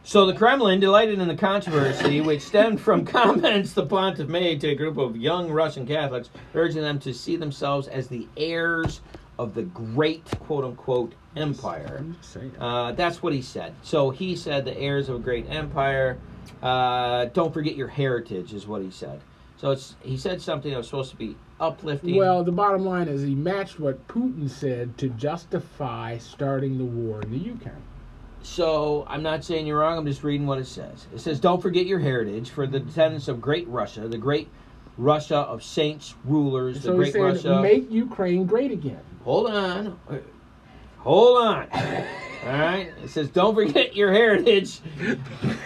So the Kremlin, delighted in the controversy, which stemmed from comments the pontiff made to a group of young Russian Catholics, urging them to see themselves as the heirs of the great, quote-unquote, empire. I'm just saying. That's what he said. So he said the heirs of a great empire, don't forget your heritage, is what he said. So he said something that was supposed to be uplifting. Well, the bottom line is he matched what Putin said to justify starting the war in the Ukraine. So I'm not saying you're wrong. I'm just reading what it says. It says, don't forget your heritage for the descendants of great Russia, the great Russia of saints, rulers, So the he great said, Russia. make Ukraine great again. Hold on. All right. It says, don't forget your heritage.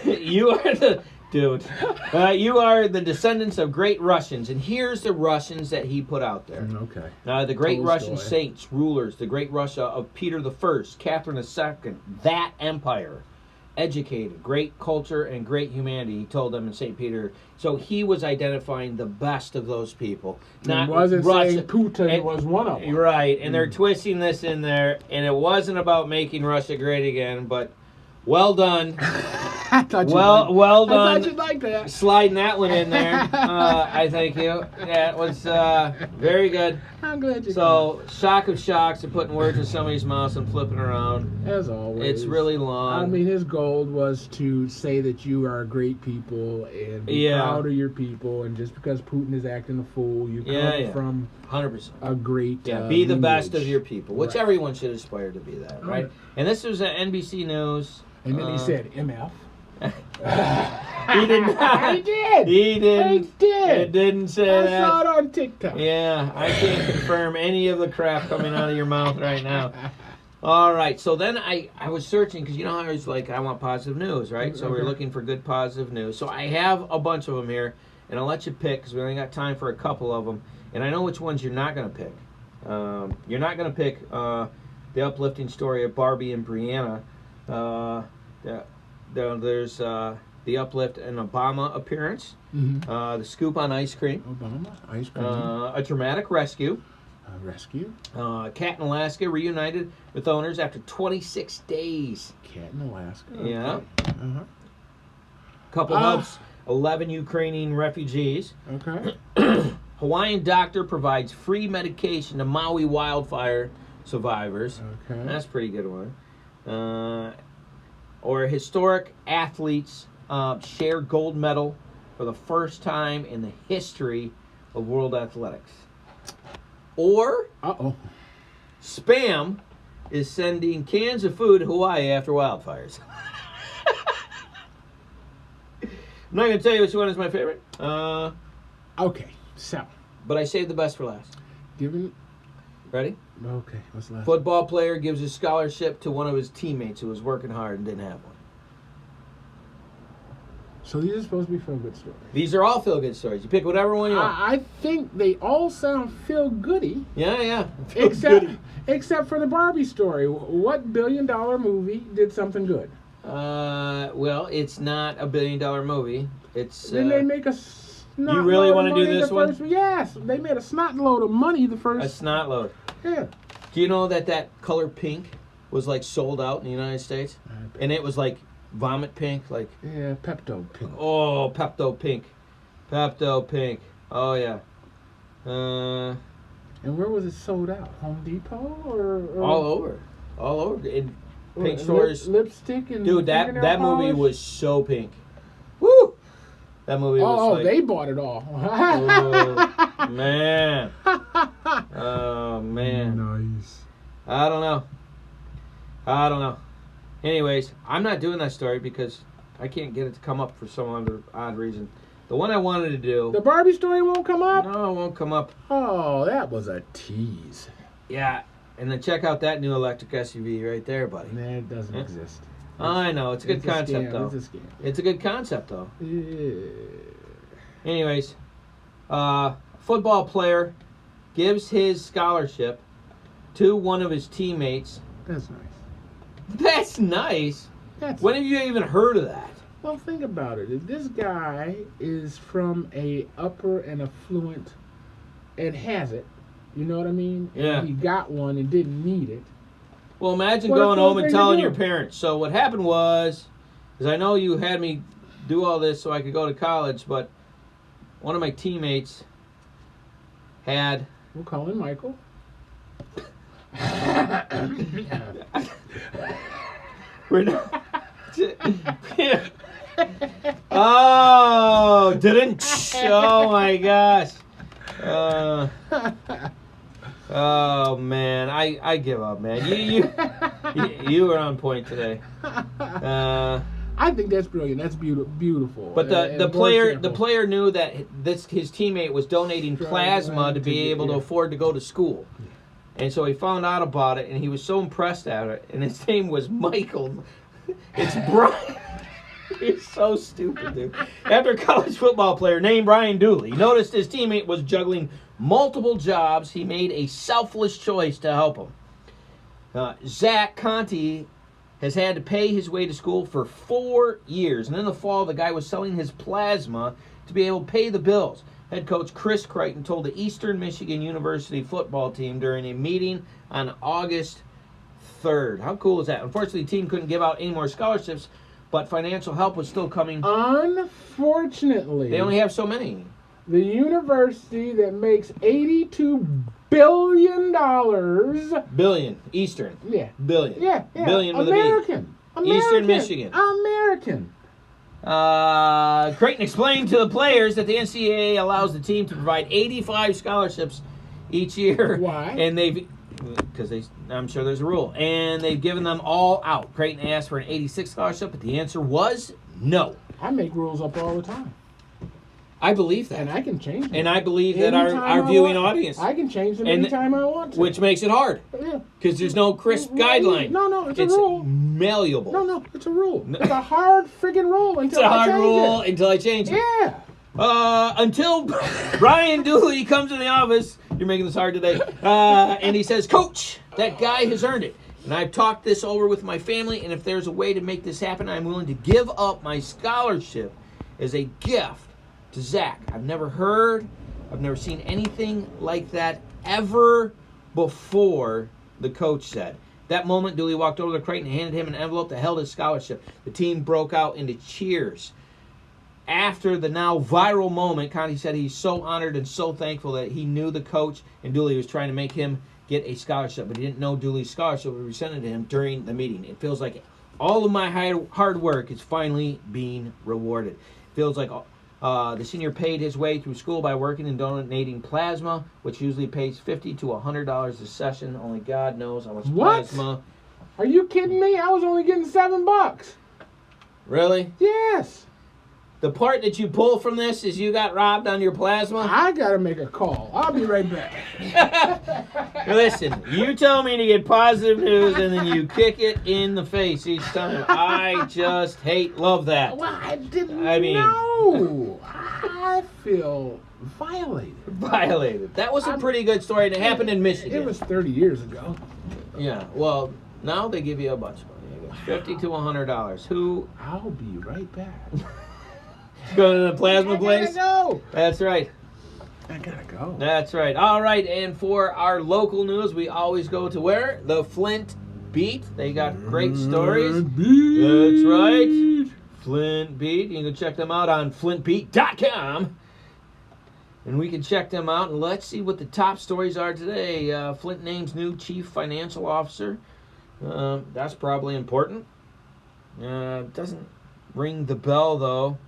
You are the... Dude, you are the descendants of great Russians, and here's the Russians that he put out there. Okay. The great Tolstoy. Russian saints, rulers, the great Russia of Peter I, Catherine II, that empire, educated, great culture, and great humanity, he told them in St. Peter. So he was identifying the best of those people. It wasn't saying Putin was one of them. Right, and they're twisting this in there, and it wasn't about making Russia great again, but well done. I thought you'd Well done. I thought you'd like that. Sliding that one in there. I thank you. Yeah, it was very good. I'm glad you So, shock of shocks of putting words in somebody's mouth and flipping around. as always. It's really long. I mean, his goal was to say that you are a great people and be proud of your people, and just because Putin is acting a fool, you come from 100%. a great Be the best of lineage. your people, which Right. everyone should aspire to be that, right? And this was NBC News. And then he said, MF. He did not. He did. He didn't. He did. It didn't say I that. saw it on TikTok. Yeah, I can't confirm any of the crap coming out of your mouth right now. All right, so then I was searching, because you know how I was like, I want positive news, right? So we're looking for good positive news. So I have a bunch of them here, and I'll let you pick, because we only got time for a couple of them. And I know which ones you're not going to pick. You're not going to pick the uplifting story of Barbie and Brianna. There's the uplift and Obama appearance. Mm-hmm. The scoop on ice cream. Obama, ice cream, A dramatic rescue. rescue, Cat in Alaska reunited with owners after 26 days. cat in Alaska. Yeah. Okay. Uh-huh. Couple helps 11 Ukrainian refugees. Okay. Hawaiian doctor provides free medication to Maui wildfire survivors. Okay. That's a pretty good one. Or historic athletes share gold medal for the first time in the history of world athletics. Or Spam is sending cans of food to Hawaii after wildfires. I'm not going to tell you which one is my favorite. Okay. So, But I saved the best for last. given. Ready? Okay. What's the last? Football player gives his scholarship to one of his teammates who was working hard and didn't have one. So these are supposed to be feel-good stories. These are all feel-good stories. You pick whatever one you want. I think they all sound feel-goody, Yeah. except for the Barbie story. What billion-dollar movie did something good? Well, it's not a $1 billion movie. It's Didn't they make a snot You really load wanna of do money this the one? first- Yes, they made a snot load of money the A first. snot load. Yeah. Do you know that color pink was like sold out in the United States? And it was like vomit pink, like Yeah, Pepto Pink. oh, Pepto pink. Pepto pink. Oh yeah. And where was it sold out? Home Depot or All over. All over. In or pink stores. lipstick and Dude, that fingernail movie polish? was so pink. Woo! That movie was Oh, like they bought it all. oh, man. Oh man. Nice. I don't know. Anyways, I'm not doing that story because I can't get it to come up for some odd reason. The one I wanted to do. The Barbie story won't come up? No, it won't come up. Oh, that was a tease. Yeah. And then check out that new electric SUV right there, buddy. Nah, it doesn't Yeah. exist. I know. It's a good concept, scam. though. It's a scam. It's a good concept, though. Yeah. Anyways, football player gives his scholarship to one of his teammates. That's nice. That's nice. That's When have you even heard of that? Well, think about it. If this guy is from a upper and affluent and has it, you know what I mean? Yeah. And he got one and didn't need it. Well, imagine What a going cool home and thing to telling do. your parents. So what happened was, is I know you had me do all this so I could go to college, but one of my teammates had We'll call him Michael. we're not. Oh, didn't. Oh my gosh. Oh man, I give up, man. You were on point today. I think that's brilliant. That's beautiful. But And the more example. player knew that his teammate was donating plasma to be able to yeah. afford to go to school, and so he found out about it, and he was so impressed at it. And his name was Michael. It's Brian. He's so stupid, dude. After a college football player named Brian Dooley noticed his teammate was juggling multiple jobs, he made a selfless choice to help him. Zach Conti has had to pay his way to school for 4 years. And in the fall, the guy was selling his plasma to be able to pay the bills. Head coach Chris Creighton told the Eastern Michigan University football team during a meeting on August 3rd. How cool is that? Unfortunately, the team couldn't give out any more scholarships, but financial help was still coming. Unfortunately, They only have so many. the university that makes $82 billion. Billion. Eastern. Yeah. Billion. Yeah. Billion with a B. American. Eastern Michigan. American. Creighton explained to the players that the NCAA allows the team to provide 85 scholarships each year. Why? And I'm sure there's a rule. And they've given them all out. Creighton asked for an 86 scholarship, but the answer was no. I make rules up all the time, I believe that. and I can change them. And I believe that Anytime our I viewing want. audience, I can change them And- anytime I want to. which makes it hard, Yeah. because there's no crisp guideline. No, it's a rule. malleable. No, it's a rule. It's a hard friggin' rule It's until a hard I change rule it. until I change it. Yeah. Until Brian Dooley comes in the office, you're making this hard today, and he says, "Coach, that guy has earned it. And I've talked this over with my family, and if there's a way to make this happen, I'm willing to give up my scholarship as a gift to Zach." I've never seen anything like that ever before, the coach said. That moment, Dooley walked over to Creighton and handed him an envelope that held his scholarship. The team broke out into cheers. After the now viral moment, Conti said he's so honored and so thankful that he knew the coach and Dooley was trying to make him get a scholarship, but he didn't know Dooley's scholarship would be presented to him during the meeting. It feels like all of my hard work is finally being rewarded. It feels like the senior paid his way through school by working and donating plasma, which usually pays $50 to $100 a session. Only God knows how much What? plasma. Are you kidding me? I was only getting $7. Really? Yes. The part that you pull from this is you got robbed on your plasma? I gotta make a call. I'll be right back. Listen, you tell me to get positive news and then you kick it in the face each time. I just love that. Well, I didn't I mean- know. I feel violated. Violated. That was a pretty good story and it happened in Michigan. It was 30 years ago. Yeah, well, now they give you a bunch of money. $50 to $100. Who? I'll be right back. Going to the plasma I place? gotta go. That's right. I gotta go. That's right. All right, and for our local news, we always go to where? The Flint Beat. They got great stories. That's right. Flint Beat. You can check them out on flintbeat.com. And we can check them out, and let's see what the top stories are today. Flint names new chief financial officer. That's probably important. Doesn't ring the bell, though.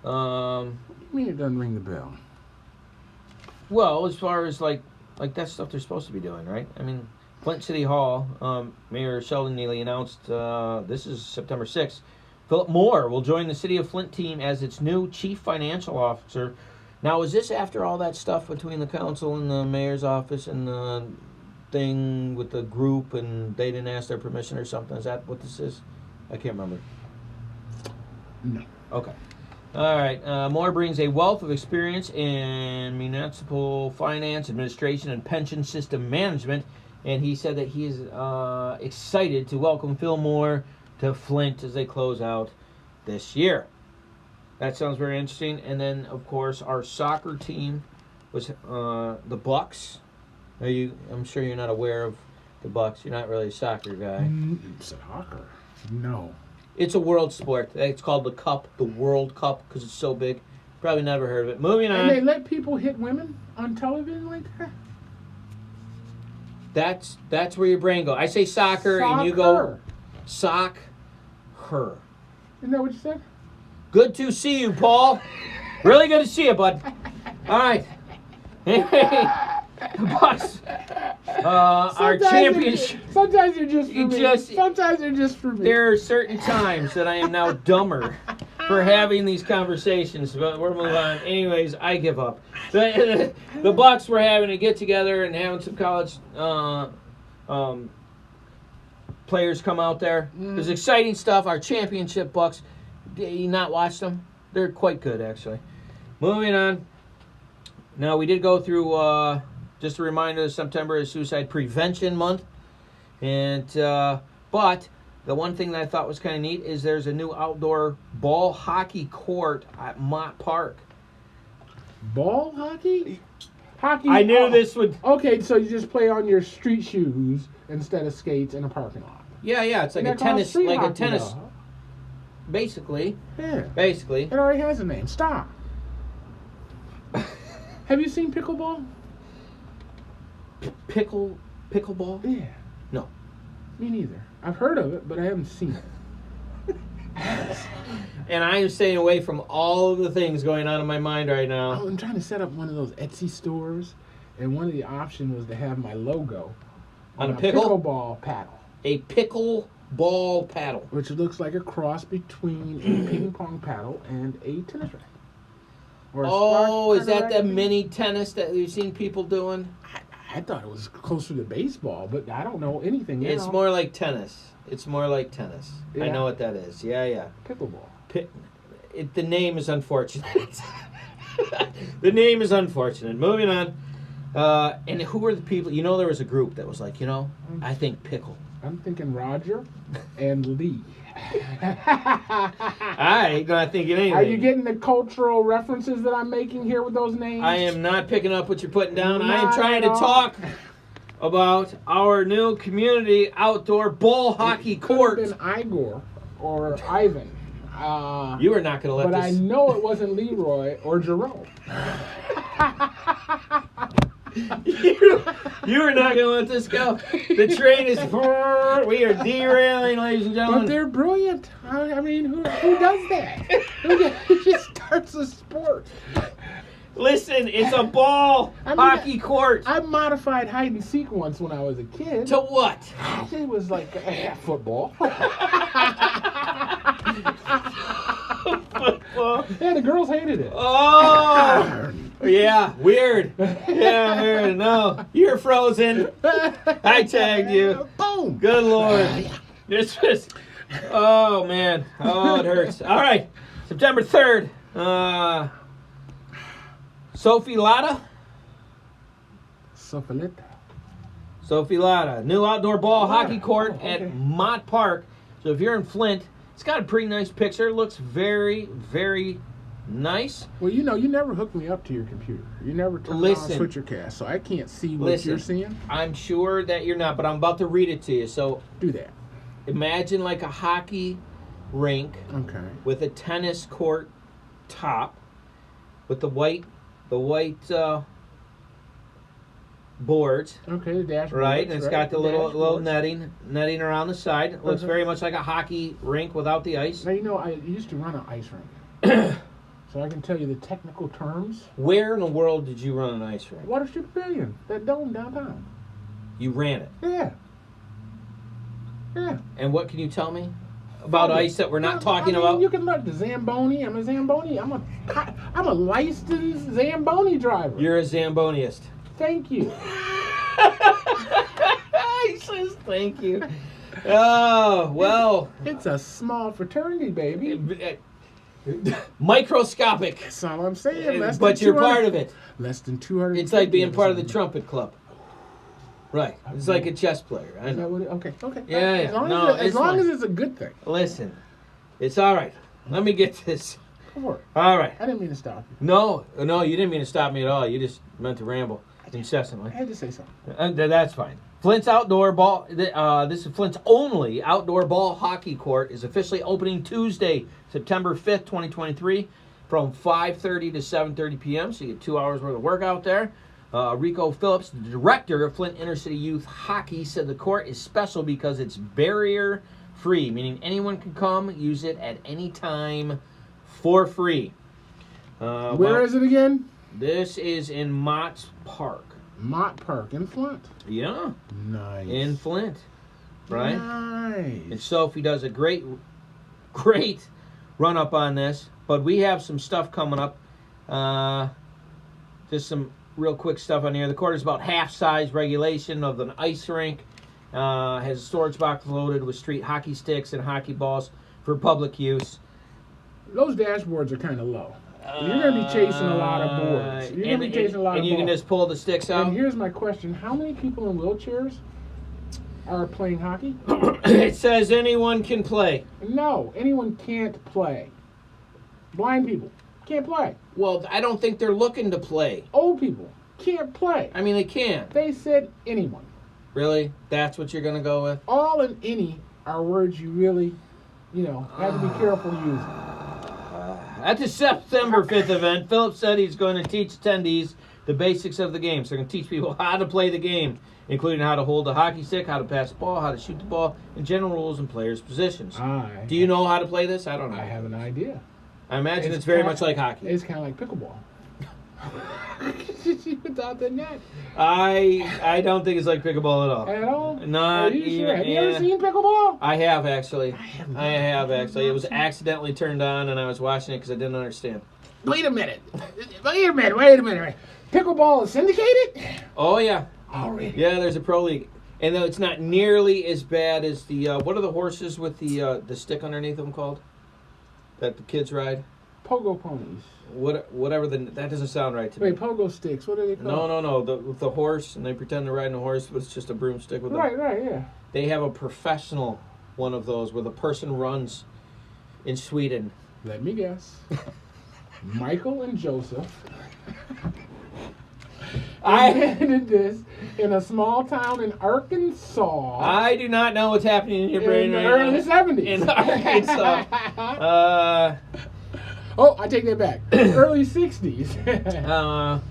What do you mean it doesn't ring the bell? Well, as far as like that's stuff they're supposed to be doing, right? I mean, Flint City Hall, Mayor Sheldon Neely announced this is September 6th. Philip Moore will join the City of Flint team as its new chief financial officer. Now, is this after all that stuff between the council and the mayor's office and the thing with the group and they didn't ask their permission or something? Is that what this is? I can't remember. No. Okay. All right. Moore brings a wealth of experience in municipal finance, administration, and pension system management, and he said that he is excited to welcome Phil Moore to Flint as they close out this year. That sounds very interesting. And then, of course, our soccer team was the Bucks. I'm sure you're not aware of the Bucks. You're not really a soccer guy. Soccer? No. It's a world sport. It's called the Cup, the World Cup, because it's so big. Probably never heard of it. Moving on. And they let people hit women on television like that? That's where your brain goes. I say soccer, and you go sock her. Isn't that what you said? Good to see you, Paul. Really good to see you, bud. All right. Hey, the Bucks. Our championship. Sometimes they're just for me. Sometimes they're just for me. There are certain times that I am now dumber for having these conversations, but we're moving on. Anyways, I give up. The Bucks were having a get together and having some college players come out there. There's exciting stuff. Our championship Bucks. Did you not watch them? They're quite good, actually. Moving on. Now, we did go through, just a reminder, September is Suicide Prevention Month. And but the one thing that I thought was kind of neat is there's a new outdoor ball hockey court at Mott Park. Ball hockey? Hockey. I knew this would... Okay, so you just play on your street shoes instead of skates in a parking lot. Yeah, it's like And a they're called tennis... street Like a hockey, tennis... though. Basically. Yeah. Basically. It already has a name. Stop. Have you seen pickleball? Pickleball? Yeah. No. Me neither. I've heard of it, but I haven't seen it. And I am staying away from all of the things going on in my mind right now. I'm trying to set up one of those Etsy stores, and one of the options was to have my logo On a pickle? pickleball paddle. A pickleball paddle. Which looks like a cross between a ping pong paddle and a tennis racket. Or a Oh, squash is that the racket. mini tennis that you've seen people doing? I thought it was closer to baseball, but I don't know anything. It's more like tennis. It's more like tennis. I Yeah. know what that is. Yeah. pickleball. The name is unfortunate. The name is unfortunate. Moving on. And who were the people? You know, there was a group that was like, I think pickle. I'm thinking Roger and Lee. I not thinking anything. Are you getting the cultural references that I'm making here with those names? I am not picking up what you're putting down. I am Not trying to at all. talk about our new community outdoor ball hockey court. Could have been Igor or Ivan. You are not going to let But I this. know it wasn't Leroy or Jerome. You are not going to let this go. The train is. We are derailing, ladies and But gentlemen. they're brilliant. I mean, who does that? Who just starts a sport? Listen, it's a ball hockey court. I modified hide and seek once when I was a kid. To what? It was like football. Football. Yeah, the girls hated it. Oh, yeah, weird. Yeah, weird. No, you're frozen. I tagged you. Boom. Good Lord. This was, oh man. Oh, it hurts. All right, September 3rd. Sophie Latta. Sofaleta. Sophie Latta. New outdoor ball hockey court okay. at Mott Park. So if you're in Flint It's got a pretty nice picture. It looks very, very nice. Well, you never hooked me up to your computer. You never turned on Switchercast, so I can't see what you're seeing. I'm sure that you're not, but I'm about to read it to you. So do that. Imagine like a hockey rink with a tennis court top with the white boards. Okay, the dashboard. Right, and it's got the little netting around the side. It looks very much like a hockey rink without the ice. Now, I used to run an ice rink. So I can tell you the technical terms. Where in the world did you run an ice rink? Waterstrip Pavilion, that dome downtown. You ran it? Yeah. Yeah. And what can you tell me about ice that we're not talking about? You can look, the Zamboni. I'm a Zamboni. I'm a licensed Zamboni driver. You're a Zamboniist. Thank you. He says thank you. Oh, well. It's a small fraternity, baby. Microscopic. That's all I'm saying. But you're part of it. Less than 200. It's like being part of the trumpet club. Right. It's like a chess player. I know. Okay. Yeah. As long as it's a good thing. Listen, it's all right. Let me get this. Come on. All right. I didn't mean to stop you. No, you didn't mean to stop me at all. You just meant to ramble incessantly. I had to say something. That's fine. Flint's outdoor ball. This is Flint's only outdoor ball hockey court is officially opening Tuesday, September 5th, 2023, from 5:30 to 7:30 p.m. So you get 2 hours worth of work out there. Rico Phillips, the director of Flint Intercity Youth Hockey, said the court is special because it's barrier-free, meaning anyone can come use it at any time for free. Where is it again? This is in Mott's Park. Mott Park in Flint. Yeah. Nice. In Flint. Right? Nice. And Sophie does a great run-up on this. But we have some stuff coming up. Just some real quick stuff on here. The court is about half-size regulation of an ice rink. Has a storage box loaded with street hockey sticks and hockey balls for public use. Those dashboards are kind of low. You're going to be chasing a lot of boards. You're going to be chasing a lot of balls. And you can just pull the sticks out? And here's my question. How many people in wheelchairs are playing hockey? It says anyone can play. No, anyone can't play. Blind people can't play. Well, I don't think they're looking to play. Old people can't play. I mean, they can. They said anyone. Really? That's what you're going to go with? All and any are words you really, have to be careful using. At the September 5th event, Phillips said he's going to teach attendees the basics of the game. So they're going to teach people how to play the game, including how to hold a hockey stick, how to pass the ball, how to shoot the ball, and general rules and players' positions. Do you know how to play this? I don't know. I have an idea. I imagine it's very much like hockey. It's kind of like pickleball. Without the net. I don't think it's like pickleball at all. At all? Not Are you even. sure? Have you ever seen pickleball? I have actually. I have actually. It was accidentally turned on, and I was watching it because I didn't understand. Wait a minute. Pickleball is syndicated? Oh yeah. Already. Yeah, there's a pro league, and though it's not nearly as bad as the what are the horses with the stick underneath them called? That the kids ride? Pogo ponies. Whatever that doesn't sound right to me. Wait, pogo sticks. What are they called? No. The horse, and they pretend they're riding a horse, but it's just a broomstick with them. Right, yeah. They have a professional one of those where the person runs in Sweden. Let me guess. Michael and Joseph invented this in a small town in Arkansas. I do not know what's happening in your brain right now. In the early 70s. In Arkansas. I take that back. Early 60s.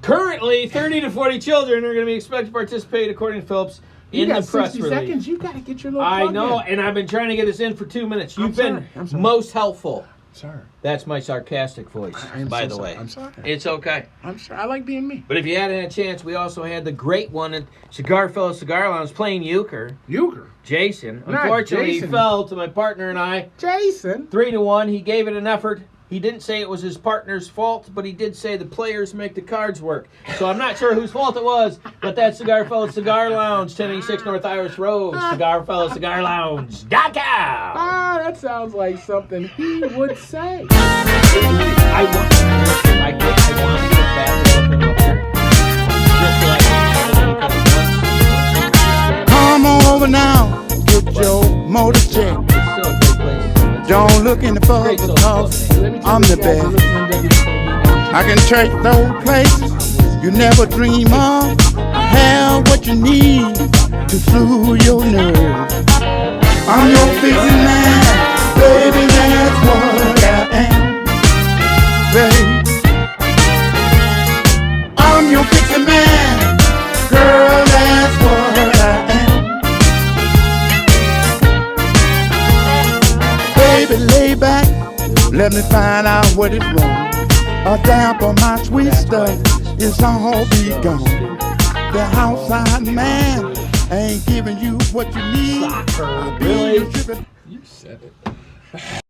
Currently, 30 to 40 children are going to be expected to participate, according to Phillips, in the press 60 release. seconds. You got to get your little I plug know, in. and I've been trying to get this in for 2 minutes. You've I'm been sorry. most helpful. Sorry. That's my sarcastic voice, by the way. I'm sorry. It's okay. I'm sorry. I like being me. But if you hadn't had a chance, we also had the great one at Cigar Fellow Cigar Lounge playing euchre. Euchre. Jason. Not Unfortunately, Jason. he fell to my partner and I. Jason. 3-1. He gave it an effort. He didn't say it was his partner's fault, but he did say the players make the cards work. So I'm not sure whose fault it was, but that's Cigar Fellow Cigar Lounge, 1086 North Irish Road, Cigar Fellow Cigar Lounge.com. That sounds like something he would say. I want to get back to open up here. Just so I can Come on over now, get your motor check. It's still a great place Don't look any Great further, social cause today. Let me tell I'm you the guys, best. listen to WFOB I can take those places you never dream of. Have what you need to soothe your nerves. I'm your fixing man, baby, that's what I am. Baby, I'm your fixing man, girl, that's what I am. Baby, lay back, let me find out what is wrong. A damp on my sweet stuff is all be gone. The outside man ain't giving you what you need. Soccer, I'll be really? your sugar You said it.